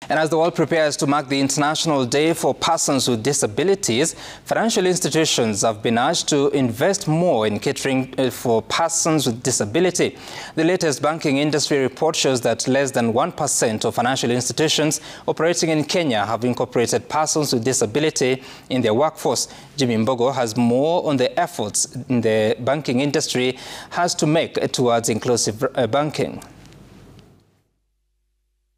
And as the world prepares to mark the International Day for Persons with Disabilities, financial institutions have been urged to invest more in catering for persons with disability. The latest banking industry report shows that less than 1% of financial institutions operating in Kenya have incorporated persons with disability in their workforce. Mbogoh has more on the efforts in the banking industry has to make towards inclusive banking.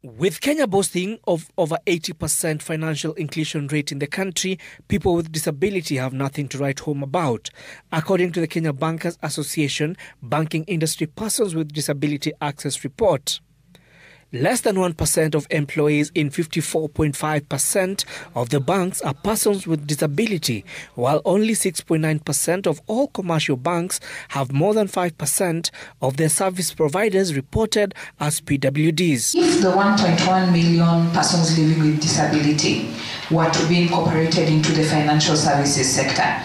With Kenya boasting of over 80% financial inclusion rate in the country, people with disability have nothing to write home about. According to the Kenya Bankers Association Banking Industry Persons with Disability Access Report, less than 1% of employees in 54.5% of the banks are persons with disability, while only 6.9% of all commercial banks have more than 5% of their service providers reported as PWDs. If the 1.1 million persons living with disability were to be incorporated into the financial services sector,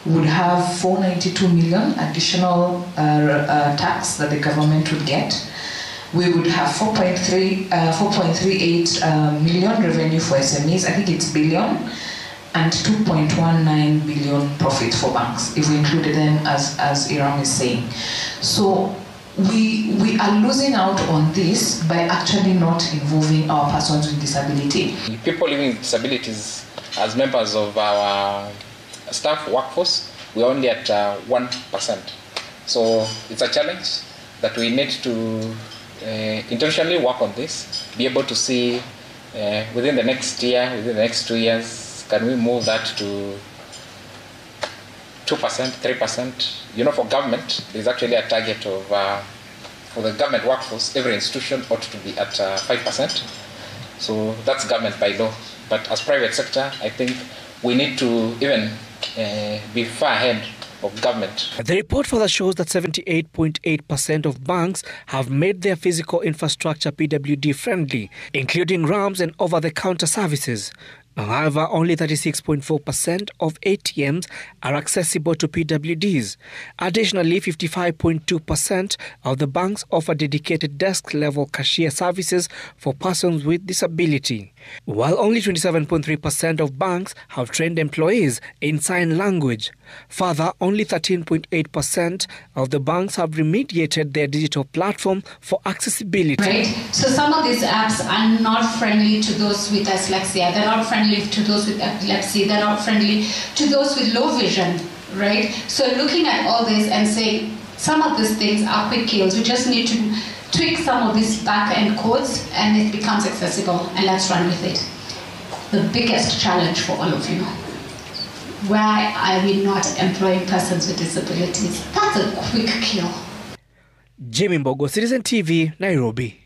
would have 492 million additional tax that the government would get. We would have 4.38 million revenue for SMEs, I think it's billion, and 2.19 billion profit for banks, if we included them as Iram is saying. So we are losing out on this by actually not involving our persons with disability. People living with disabilities as members of our staff workforce, we're only at 1%. So it's a challenge that we need to intentionally work on this, be able to see within the next year, within the next 2 years, can we move that to 2%, 3%? You know, for government, there's actually a target of, for the government workforce, every institution ought to be at 5%. So that's government by law. But as private sector, I think we need to even be far ahead of government. The report further shows that 78.8% of banks have made their physical infrastructure PWD friendly, including ramps and over-the-counter services. However, only 36.4% of ATMs are accessible to PWDs. Additionally, 55.2% of the banks offer dedicated desk-level cashier services for persons with disability, while only 27.3% of banks have trained employees in sign language. Further, only 13.8% of the banks have remediated their digital platform for accessibility. Right? So some of these apps are not friendly to those with dyslexia. They're not friendly to those with epilepsy. They're not friendly to those with low vision. Right? So looking at all this and saying some of these things are quick kills. We just need to tweak some of these back-end codes and it becomes accessible, and let's run with it. The biggest challenge for all of you. Why are we not employing persons with disabilities? That's a quick kill. Mbogoh, Citizen TV, Nairobi.